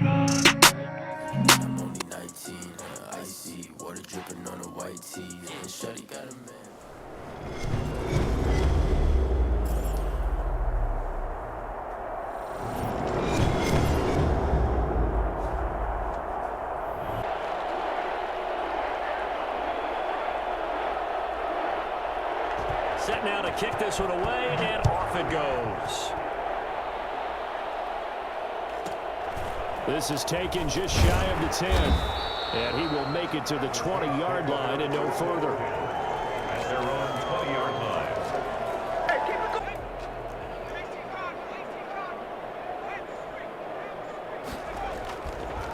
I'm only 19, icy, water dripping on a white tee, and shawty got a man. Set now to kick this one away, and off it goes. This is taken just shy of the 10. And he will make it to the 20-yard line and no further. At their own 20-yard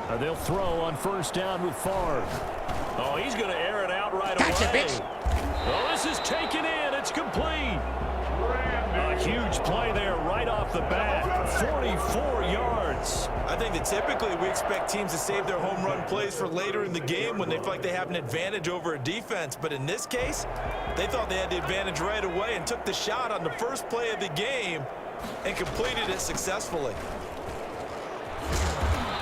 line. They'll throw on first down with Favre. Oh, he's going to air it out right away. Oh, this is taken in. It's complete. A huge play there right off the bat. 44 yards. I think that typically we expect teams to save their home run plays for later in the game when they feel like they have an advantage over a defense. But in this case, they thought they had the advantage right away and took the shot on the first play of the game and completed it successfully.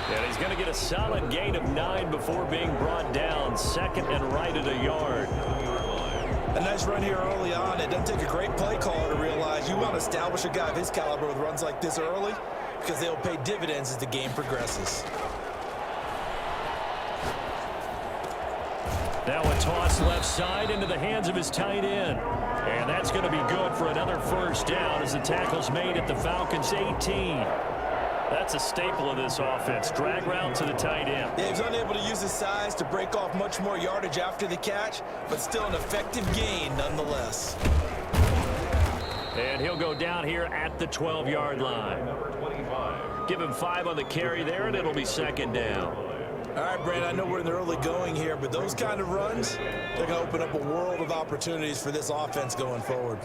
And he's going to get a solid gain of 9 before being brought down. Second and right at a yard. A nice run here early on. It doesn't take a great play caller to realize you want to establish a guy of his caliber with runs like this early because they'll pay dividends as the game progresses. Now a toss left side into the hands of his tight end. And that's going to be good for another first down as the tackle's made at the Falcons' 18. That's a staple of this offense. Drag route to the tight end. Yeah, he was unable to use his size to break off much more yardage after the catch, but still an effective gain nonetheless. And he'll go down here at the 12-yard line. Give him 5 on the carry there, and it'll be second down. All right, Brandon, I know we're in the early going here, but those kind of runs, they're going to open up a world of opportunities for this offense going forward.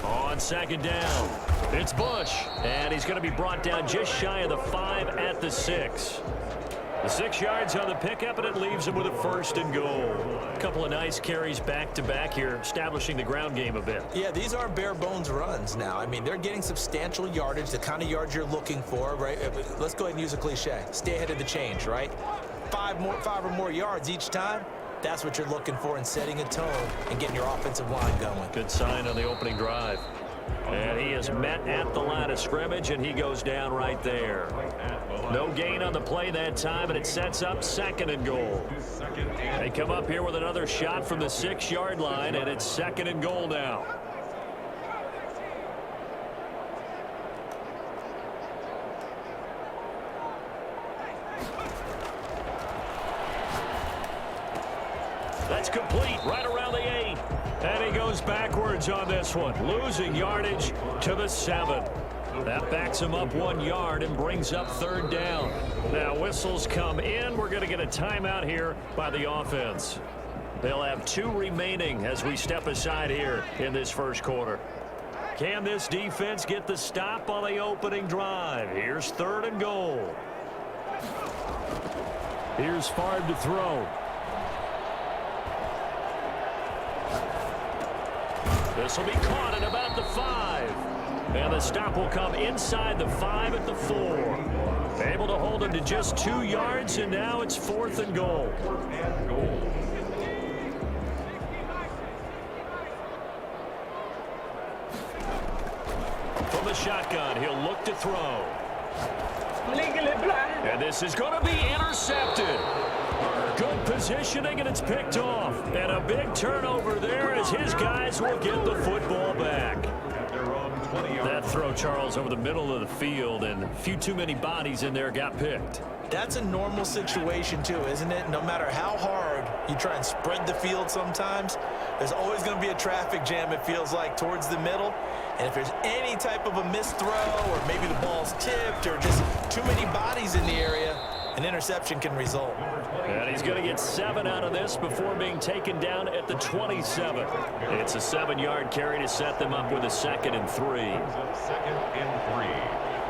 On second down, it's Bush, and he's going to be brought down just shy of the 5 at the 6. The 6 yards on the pickup, and it leaves him with a first and goal. A couple of nice carries back-to-back here, establishing the ground game a bit. Yeah, these aren't bare-bones runs now. I mean, they're getting substantial yardage, the kind of yards you're looking for, right? Let's go ahead and use a cliche. Stay ahead of the change, right? 5 or more yards each time. That's what you're looking for in setting a tone and getting your offensive line going. Good sign on the opening drive. And he is met at the line of scrimmage, and he goes down right there. No gain on the play that time, and it sets up second and goal. They come up here with another shot from the 6-yard line, and it's second and goal now. That's complete right around the 8. And he goes backwards on this one, losing yardage to the 7. That backs him up 1 yard and brings up third down. Now whistles come in. We're going to get a timeout here by the offense. They'll have 2 remaining as we step aside here in this first quarter. Can this defense get the stop on the opening drive? Here's third and goal. Here's Favre to throw. This will be caught at about the 5. And the stop will come inside the 5 at the 4. Able to hold him to just 2 yards, and now it's fourth and goal. From the shotgun, he'll look to throw. And this is going to be intercepted. Good positioning, and it's picked off. And a big turnover there as his guys will get the football back. That throw, Charles, over the middle of the field, and a few too many bodies in there got picked. That's a normal situation, too, isn't it? No matter how hard you try and spread the field sometimes, there's always going to be a traffic jam, it feels like, towards the middle. And if there's any type of a missed throw or maybe the ball's tipped or just too many bodies in the area, an interception can result. And he's going to get 7 out of this before being taken down at the 27. It's a 7-yard carry to set them up with a 2nd and 3. Second and 3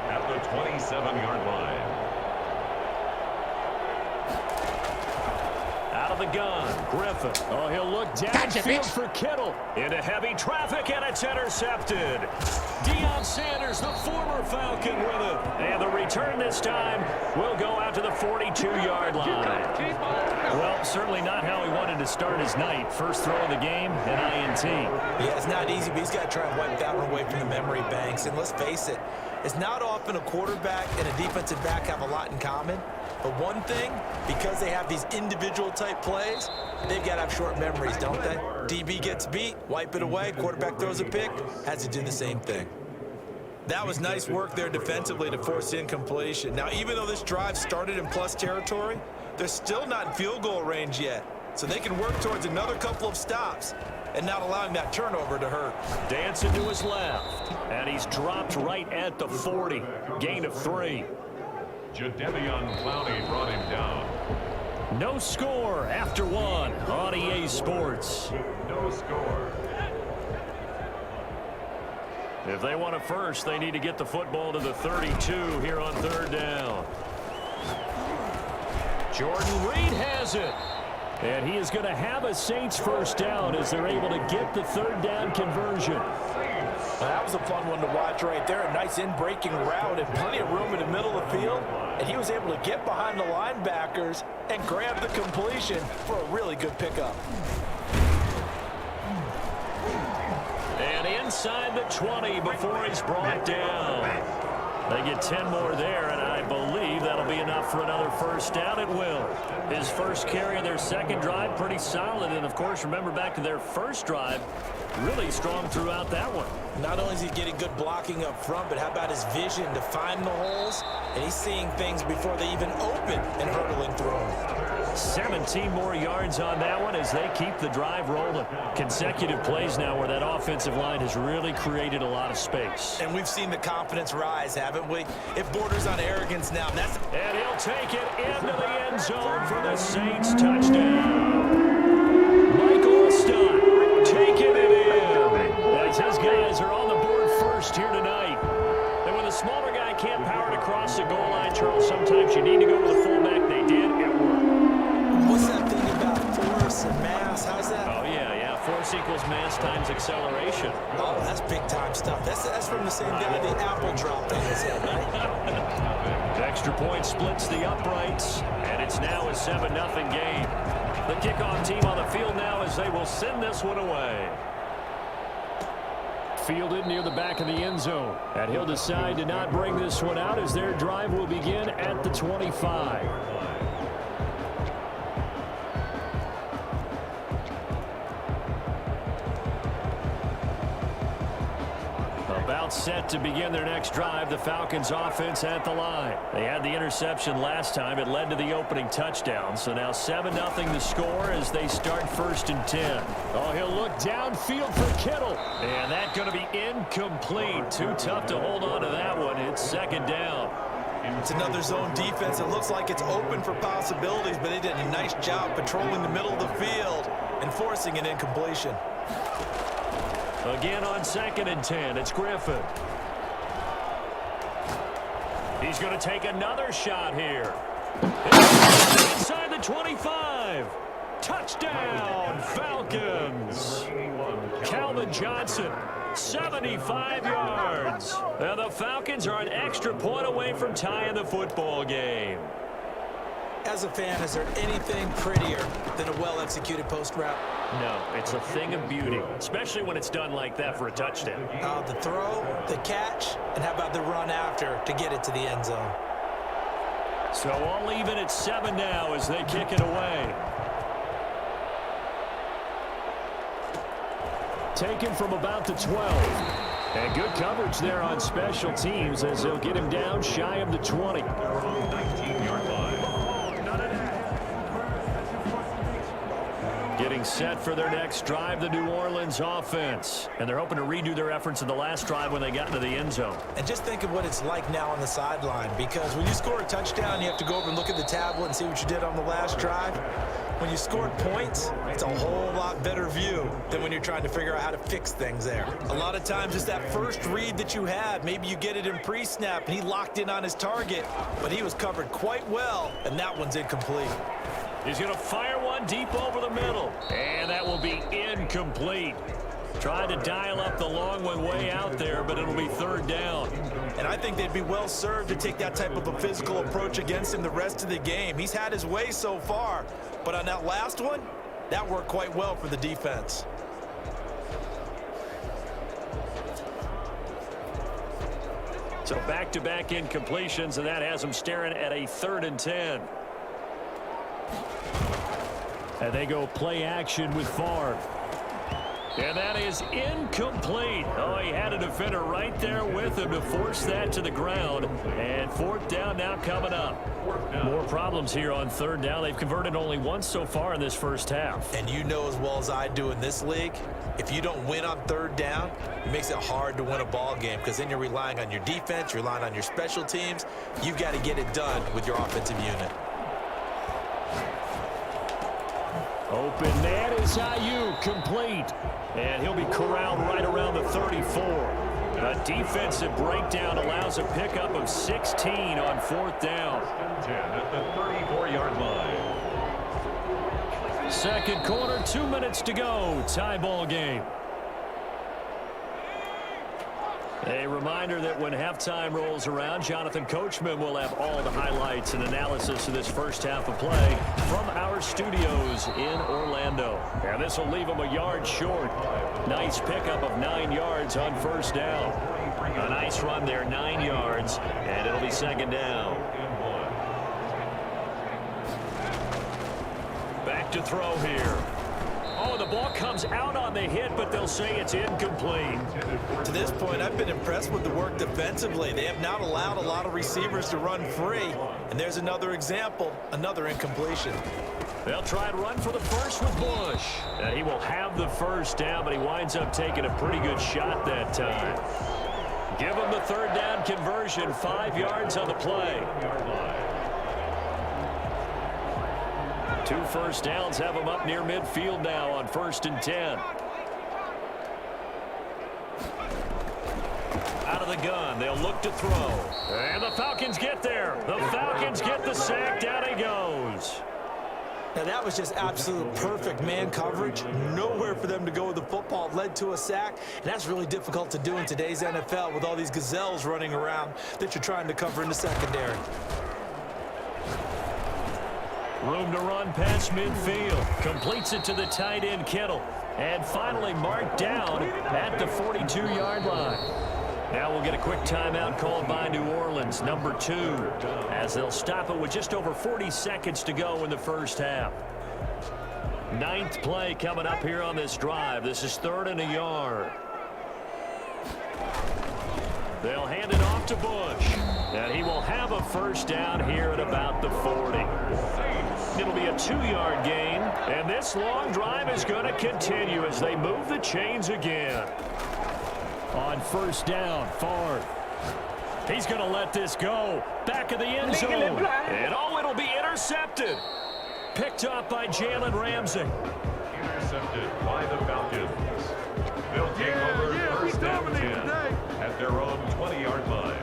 at the 27-yard line. Out of the gun. Griffin. Oh, he'll look downfield for Kittle. Into heavy traffic, and it's intercepted. Deion Sanders, the former Falcon, with it. And the return this time will go out to the 42-yard line. Well, certainly not how he wanted to start his night. First throw of the game, an INT. Yeah, it's not easy, but he's got to try and wipe that one away from the memory banks. And let's face it, it's not often a quarterback and a defensive back have a lot in common. But one thing, because they have these individual type plays, they've got to have short memories, don't they? DB gets beat, wipe it away, quarterback throws a pick, has to do the same thing. That was nice work there defensively to force incompletion. Now, even though this drive started in plus territory, they're still not in field goal range yet. So they can work towards another couple of stops and not allowing that turnover to hurt. Dancing to his left, and he's dropped right at the 40. Gain of 3. Jadeveon Clowney brought him down. No score after 1 on EA Sports. No score. If they want a first, they need to get the football to the 32 here on 3rd down. Jordan Reed has it. And he is going to have a Saints first down as they're able to get the 3rd down conversion. Well, that was a fun one to watch right there. A nice in-breaking route and plenty of room in the middle of the field. And he was able to get behind the linebackers and grab the completion for a really good pickup. And inside the 20 before he's brought down. They get 10 more there, and I believe that'll be enough for another first down. It will. His first carry of their second drive, pretty solid. And, of course, remember back to their first drive, really strong throughout that one. Not only is he getting good blocking up front, but how about his vision to find the holes? And he's seeing things before they even open and hurdling through them. 17 more yards on that one as they keep the drive rolling. Consecutive plays now where that offensive line has really created a lot of space. And we've seen the confidence rise, haven't we? It borders on arrogance now. And he'll take it into the end zone for the Saints touchdown. Michael Stein taking it in. As his guys are on the board first here tonight. And when the smaller guy can't power it across the goal line, Charles, sometimes you need to go with the fullback. They did. It worked. What's that thing about force and mass? How's that? Oh, yeah. Force equals mass times acceleration. Oh, that's big-time stuff. That's from the same guy the apple dropped on his head, right? Extra point splits the uprights, and it's now a 7-0 game. The kickoff team on the field now as they will send this one away. Fielded near the back of the end zone. And he'll decide to not bring this one out as their drive will begin at the 25. About set to begin their next drive. The Falcons offense at the line. They had the interception last time. It led to the opening touchdown. So now 7-0 the score as they start 1st and 10. Oh, he'll look downfield for Kittle. And that's going to be incomplete. Too tough to hold on to that one. It's 2nd down. It's another zone defense. It looks like it's open for possibilities, but they did a nice job patrolling the middle of the field and forcing an incompletion. Again on 2nd and 10, it's Griffin. He's going to take another shot here. Inside the 25. Touchdown, Falcons. Calvin Johnson, 75 yards. Now the Falcons are an extra point away from tying the football game. As a fan, is there anything prettier than a well-executed post route? No, it's a thing of beauty, especially when it's done like that for a touchdown. The throw, the catch, and how about the run after to get it to the end zone? So all even at 7 now as they kick it away. Taken from about the 12. And good coverage there on special teams as they'll get him down shy of the 20. 19-yard line. Getting set for their next drive, the New Orleans offense. And they're hoping to redo their efforts in the last drive when they got into the end zone. And just think of what it's like now on the sideline, because when you score a touchdown, you have to go over and look at the tablet and see what you did on the last drive. When you scored points, it's a whole lot better view than when you're trying to figure out how to fix things there. A lot of times it's that first read that you had. Maybe you get it in pre-snap, and he locked in on his target, but he was covered quite well, and that one's incomplete. He's going to fire one one deep over the middle. And that will be incomplete. Tried to dial up the long one way out there, but it'll be third down. And I think they'd be well served to take that type of a physical approach against him the rest of the game. He's had his way so far, but on that last one, that worked quite well for the defense. So back-to-back incompletions, and that has them staring at a 3rd and 10. And they go play action with Favre. And that is incomplete. Oh, he had a defender right there with him to force that to the ground. And 4th down now coming up. More problems here on 3rd down. They've converted only once so far in this first half. And you know as well as I do in this league, if you don't win on 3rd down, it makes it hard to win a ball game because then you're relying on your defense, you're relying on your special teams. You've got to get it done with your offensive unit. Open man is Ayuk, complete. And he'll be corralled right around the 34. A defensive breakdown allows a pickup of 16 on 4th down. 10 at the 34-yard line. Second quarter, 2 minutes to go. Tie ball game. A reminder that when halftime rolls around, Jonathan Coachman will have all the highlights and analysis of this first half of play from our studios in Orlando. And this will leave him a yard short. Nice pickup of 9 yards on 1st down. A nice run there, 9 yards, and it'll be 2nd down. Back to throw here. Oh, the ball comes out on the hit, but they'll say it's incomplete. To this point, I've been impressed with the work defensively. They have not allowed a lot of receivers to run free. And there's another example, another incompletion. They'll try and run for the first with Bush. And he will have the 1st down, but he winds up taking a pretty good shot that time. Give him the 3rd down conversion, 5 yards on the play. 2 first downs have them up near midfield now on 1st and 10. Out of the gun, they'll look to throw. And the Falcons get there. The Falcons get the sack. Down he goes. Now that was just absolute perfect man coverage. Nowhere for them to go with the football. It led to a sack. And that's really difficult to do in today's NFL with all these gazelles running around that you're trying to cover in the secondary. Room to run past midfield. Completes it to the tight end, Kittle. And finally marked down at the 42-yard line. Now we'll get a quick timeout called by New Orleans, number 2, as they'll stop it with just over 40 seconds to go in the first half. 9th play coming up here on this drive. This is 3rd and a yard. They'll hand it off to Bush. And he will have a 1st down here at about the 40. It'll be a 2-yard gain. And this long drive is going to continue as they move the chains again. On 1st down, Favre. He's going to let this go. Back of the end zone. And oh, it'll be intercepted. Picked up by Jalen Ramsey. Intercepted by the Falcons. They'll take over 1st and 10 at their own 20-yard line.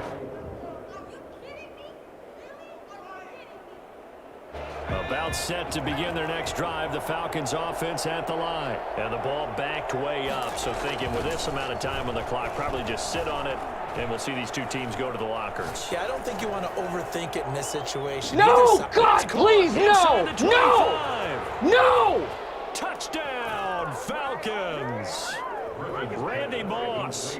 About set to begin their next drive. The Falcons offense at the line. And the ball backed way up. So thinking with this amount of time on the clock, probably just sit on it, and we'll see these two teams go to the lockers. Yeah, I don't think you want to overthink it in this situation. No, God, please, no, no, no! Touchdown, Falcons. Randy Moss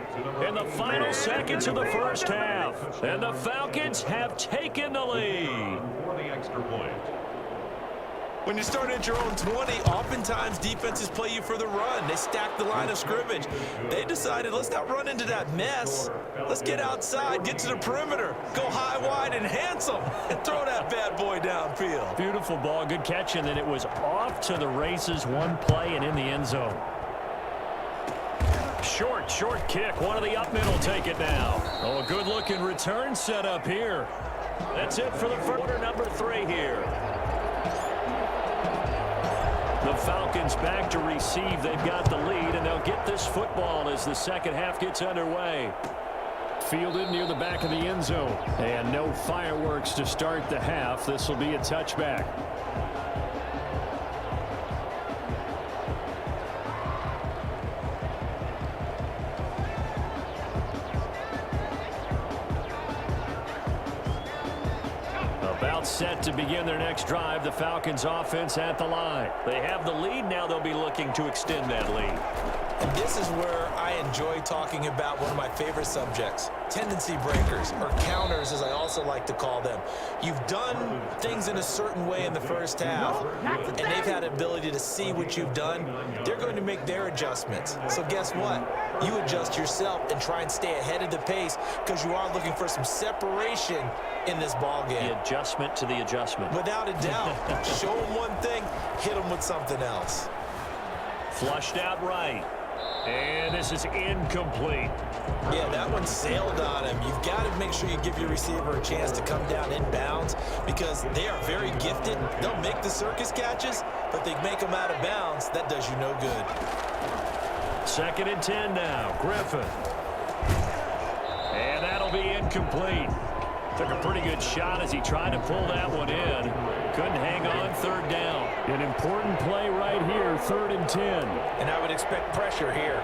in the final seconds of the first half. And the Falcons have taken the lead. For the extra point. When you start at your own 20, oftentimes defenses play you for the run. They stack the line of scrimmage. They decided, let's not run into that mess. Let's get outside, get to the perimeter, go high, wide, and handsome, and throw that bad boy downfield. Beautiful ball, good catch, and then it was off to the races, one play and in the end zone. Short kick. One of the up middle take it now. Oh, a good-looking return set up here. That's it for the quarter number 3 here. The Falcons back to receive. They've got the lead, and they'll get this football as the second half gets underway. Fielded near the back of the end zone. And no fireworks to start the half. This will be a touchback. about set to begin their next drive. The Falcons offense at the line. They have the lead. Now they'll be looking to extend that lead. And this is where I enjoy talking about one of my favorite subjects, tendency breakers, or counters as I also like to call them. You've done things in a certain way in the first half, and they've had the ability to see what you've done. They're going to make their adjustments. So guess what? You adjust yourself and try and stay ahead of the pace because you are looking for some separation in this ball game. The adjustment to the adjustment. Without a doubt. Show them one thing, hit them with something else. Flushed out right. And this is incomplete. Yeah, that one sailed on him. You've got to make sure you give your receiver a chance to come down inbounds because they are very gifted. They'll make the circus catches, but they make them out of bounds. That does you no good. 2nd and 10 now. Griffin. And that'll be incomplete. Took a pretty good shot as he tried to pull that one in. Couldn't hang on. 3rd down. An important play right here. 3rd and 10. And I would expect pressure here.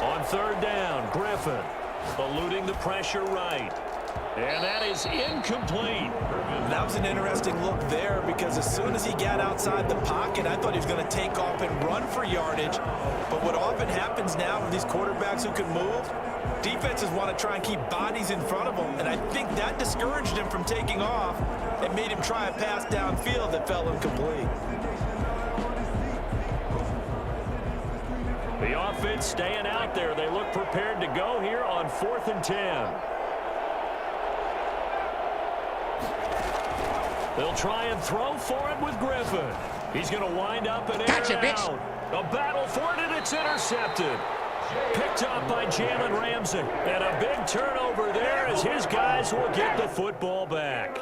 On 3rd down, Griffin eluding the pressure right. And that is incomplete. That was an interesting look there because as soon as he got outside the pocket, I thought he was going to take off and run for yardage. But what often happens now with these quarterbacks who can move, defenses want to try and keep bodies in front of them, and I think that discouraged him from taking off and made him try a pass downfield that fell incomplete. The offense staying out there. They look prepared to go here on 4th and 10. They'll try and throw for it with Griffin. He's going to wind up and air it out. A battle for it, and it's intercepted. Picked up by Jalen Ramsey. And a big turnover there as his guys will get the football back.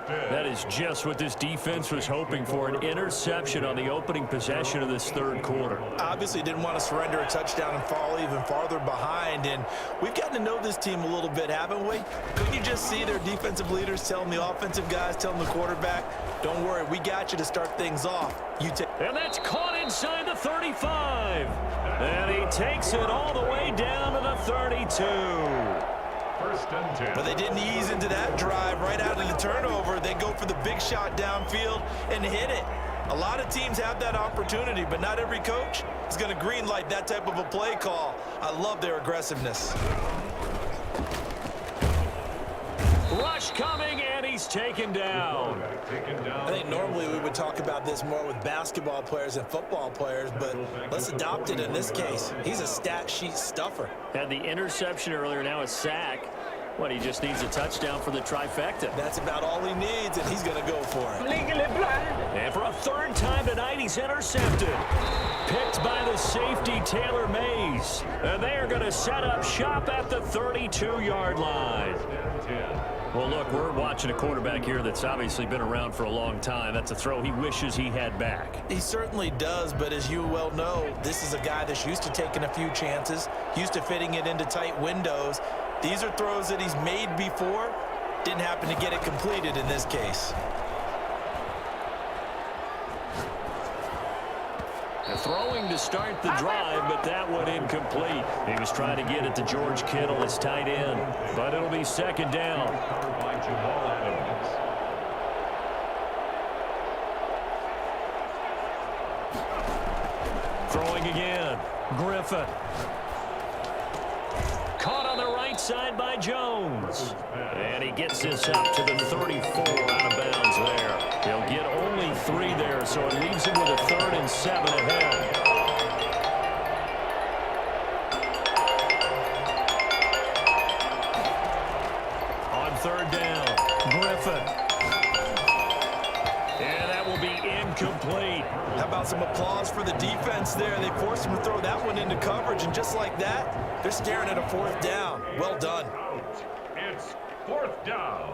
That is just what this defense was hoping for, an interception on the opening possession of this 3rd quarter. Obviously didn't want to surrender a touchdown and fall even farther behind. And we've gotten to know this team a little bit, haven't we? Couldn't you just see their defensive leaders telling the offensive guys, telling the quarterback, don't worry, we got you to start things off. And that's caught inside the 35. And he takes it all the way down to the 32. 1st and 10. But they didn't ease into that drive right out of the turnover. They go for the big shot downfield and hit it. A lot of teams have that opportunity, but not every coach is going to greenlight that type of a play call. I love their aggressiveness. Rush coming, and he's taken down. I think normally we would talk about this more with basketball players and football players, but let's adopt it in this case. He's a stat sheet stuffer. Had the interception earlier, now a sack. What, he just needs a touchdown for the trifecta. That's about all he needs, and he's going to go for it. And for a 3rd time tonight, he's intercepted. Picked by the safety, Taylor Mays. And they are going to set up shop at the 32-yard line. Well, look, we're watching a quarterback here that's obviously been around for a long time. That's a throw he wishes he had back. He certainly does, but as you well know, this is a guy that's used to taking a few chances, used to fitting it into tight windows. These are throws that he's made before. Didn't happen to get it completed in this case. Throwing to start the drive, but that one incomplete. He was trying to get it to George Kittle, his tight end, but it'll be 2nd down. Throwing again, Griffin. Caught on the right side by Jones. And he gets this up to the 34, out of bounds there. He'll get only 3 there, so it leaves him with a 3rd and 7 ahead. On 3rd down, Griffin. And that will be incomplete. How about some applause for the defense there? They forced him to throw that one into coverage, and just like that, they're staring at a 4th down. Well done. It's 4th down.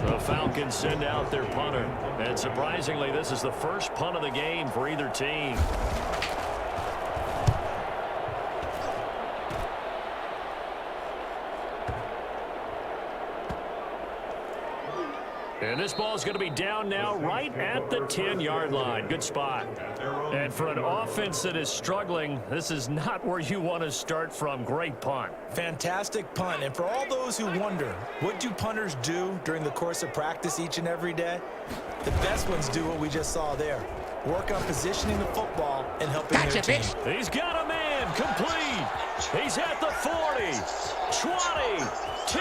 The Falcons send out their punter. And surprisingly, this is the first punt of the game for either team. And this ball is going to be down now right at the 10-yard line. Good spot. And for an offense that is struggling, this is not where you want to start from. Great punt. Fantastic punt. And for all those who wonder, what do punters do during the course of practice each and every day? The best ones do what we just saw there. Work on positioning the football and helping their team. He's got a man complete. He's at the 40, 20, 10,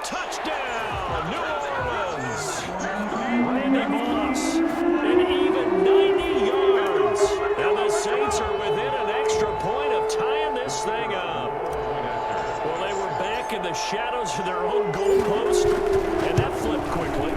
touchdown, New Orleans. Randy Moss, an even 90 yards. And the Saints are within an extra point of tying this thing up. Well, they were back in the shadows of their own goalpost, and that flipped quickly.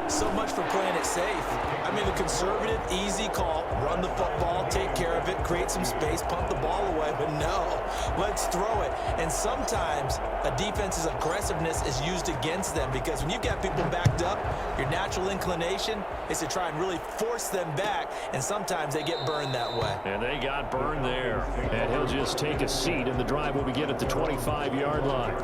So much for playing it safe. I mean, the conservative, easy call, run the football, take care of it, create some space, punt the ball away. But no, let's throw it. And sometimes a defense's aggressiveness is used against them because when you've got people backed up, your natural inclination is to try and really force them back, and sometimes they get burned that way. And they got burned there. And he'll just take a seat, and the drive will begin at the 25-yard line.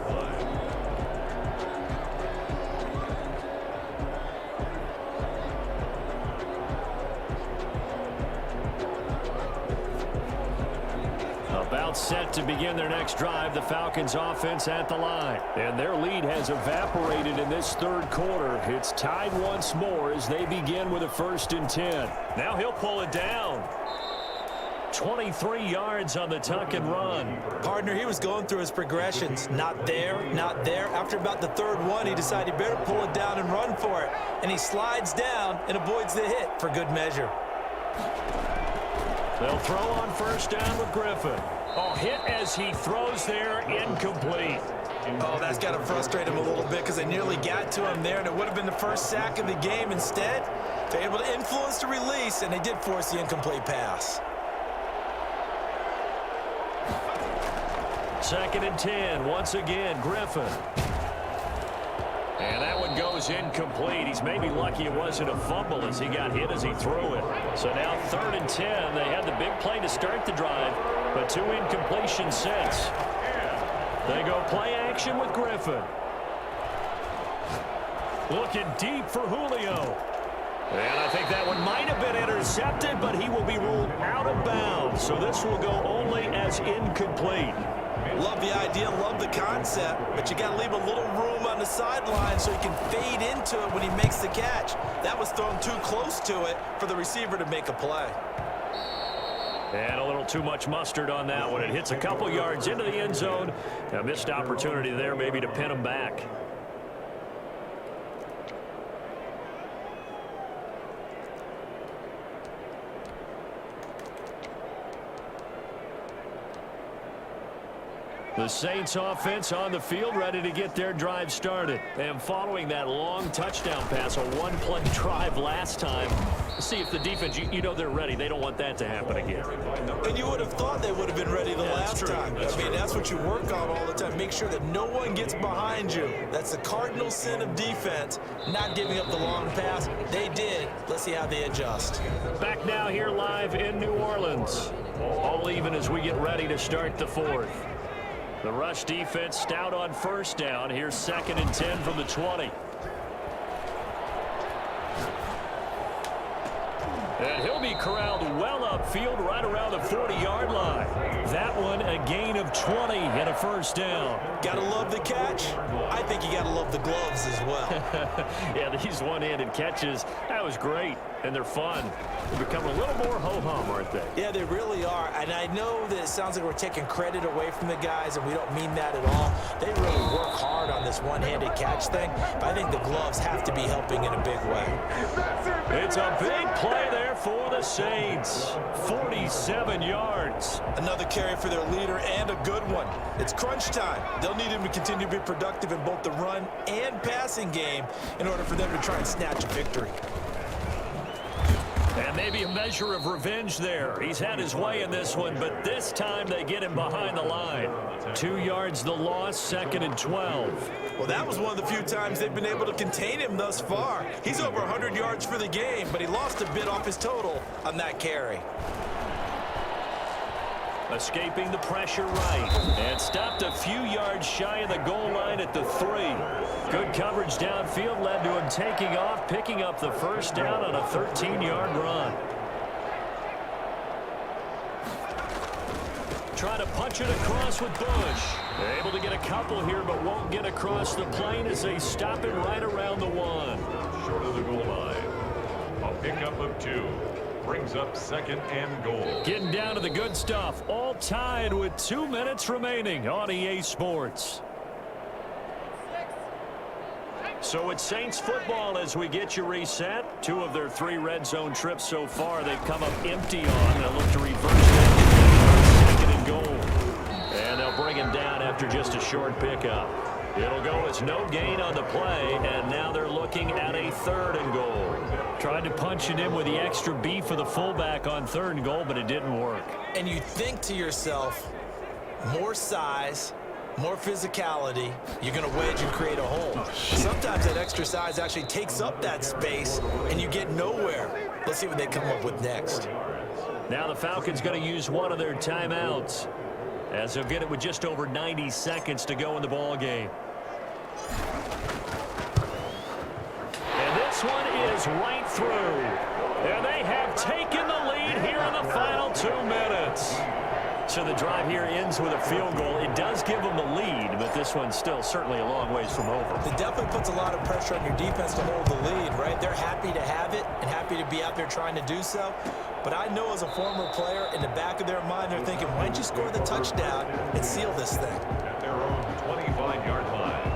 About set to begin their next drive, the Falcons offense at the line. And their lead has evaporated in this third quarter. It's tied once more as they begin with a 1st and 10. Now he'll pull it down. 23 yards on the tuck and run. Partner, he was going through his progressions. Not there, not there. After about the third one, he decided he better pull it down and run for it. And he slides down and avoids the hit for good measure. They'll throw on 1st down with Griffin. Oh, hit as he throws there, incomplete. Oh, that's got to frustrate him a little bit because they nearly got to him there, and it would have been the first sack of the game. Instead, they're able to influence the release, and they did force the incomplete pass. 2nd and 10, once again, Griffin. And that one goes incomplete. He's maybe lucky it wasn't a fumble as he got hit as he threw it. So now 3rd and 10. They had the big play to start the drive, but 2 incompletions since. They go play action with Griffin. Looking deep for Julio. And I think that one might have been intercepted, but he will be ruled out of bounds. So this will go only as incomplete. Love the idea, love the concept, but you got to leave a little room on the sideline so he can fade into it when he makes the catch. That was thrown too close to it for the receiver to make a play. And a little too much mustard on that one. It hits a couple yards into the end zone. A missed opportunity there maybe to pin him back. The Saints offense on the field ready to get their drive started. And following that long touchdown pass, a one-play drive last time, see if the defense, you know they're ready. They don't want that to happen again. And you would have thought they would have been ready the last time. I mean, that's what you work on all the time. Make sure that no one gets behind you. That's the cardinal sin of defense, not giving up the long pass. They did. Let's see how they adjust. Back now here live in New Orleans. All even as we get ready to start the 4th. The rush defense stout on 1st down. Here's 2nd and 10 from the 20. And he'll be corralled well upfield right around the 40-yard line. That one a gain of 20 and a 1st down. Gotta love the catch. I think you gotta love the gloves as well. Yeah, these one-handed catches, that was great. And they're fun. They become a little more ho-hum, aren't they? Yeah, they really are. And I know that it sounds like we're taking credit away from the guys, and we don't mean that at all. They really work hard on this one-handed catch thing, but I think the gloves have to be helping in a big way. It's a big play there for the Saints. 47 yards. Another carry for their leader and a good one. It's crunch time. They'll need him to continue to be productive in both the run and passing game in order for them to try and snatch a victory. And maybe a measure of revenge there. He's had his way in this one, but this time they get him behind the line. 2 yards the loss, 2nd and 12. Well, that was one of the few times they've been able to contain him thus far. He's over 100 yards for the game, but he lost a bit off his total on that carry. Escaping the pressure right. And stopped a few yards shy of the goal line at the 3. Good coverage downfield led to him taking off, picking up the first down on a 13-yard run. Try to punch it across with Bush. They're able to get a couple here, but won't get across the plane as they stop it right around the 1. Short of the goal line. A pickup of 2. Brings up 2nd and goal. Getting down to the good stuff. All tied with 2 minutes remaining on EA Sports. So it's Saints football as we get you reset. 2 of their 3 red zone trips so far they've come up empty on. They'll look to reverse that. 2nd and goal. And they'll bring him down after just a short pickup. It'll go as no gain on the play, and now they're looking at a 3rd and goal. Tried to punch it in with the extra beef for the fullback on 3rd and goal, but it didn't work. And you think to yourself, more size, more physicality, you're going to wedge and create a hole. Sometimes that extra size actually takes up that space, and you get nowhere. Let's see what they come up with next. Now the Falcons going to use one of their timeouts, as they'll get it with just over 90 seconds to go in the ball game. And this one is right through. And they have taken the lead here in the final 2 minutes. So the drive here ends with a field goal. It does give them the lead, but this one's still certainly a long ways from over. It definitely puts a lot of pressure on your defense to hold the lead, right? They're happy to have it and happy to be out there trying to do so. But I know as a former player, in the back of their mind, they're thinking, why don't you score the touchdown and seal this thing? At their own 25-yard line.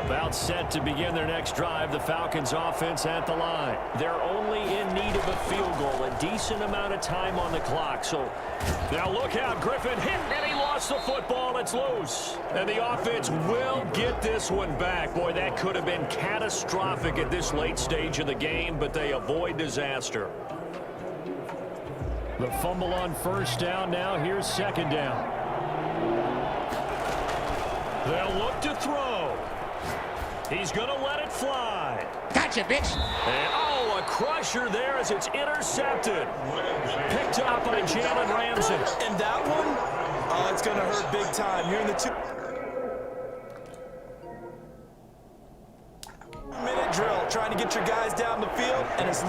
About set to begin their next drive, the Falcons offense at the line. They're only in need of a field goal, a decent amount of time on the clock. So now look out, Griffin hit, and he lost the football. It's loose. And the offense will get this one back. Boy, that could have been catastrophic at this late stage of the game, but they avoid disaster. The fumble on 1st down now. Here's 2nd down. They'll look to throw. He's going to let it fly. Gotcha, bitch. And, a crusher there as it's intercepted. Picked up by Jalen Ramsey. And that one, it's going to hurt big time. You're in the 2-minute drill, trying to get your guys down the field, and it's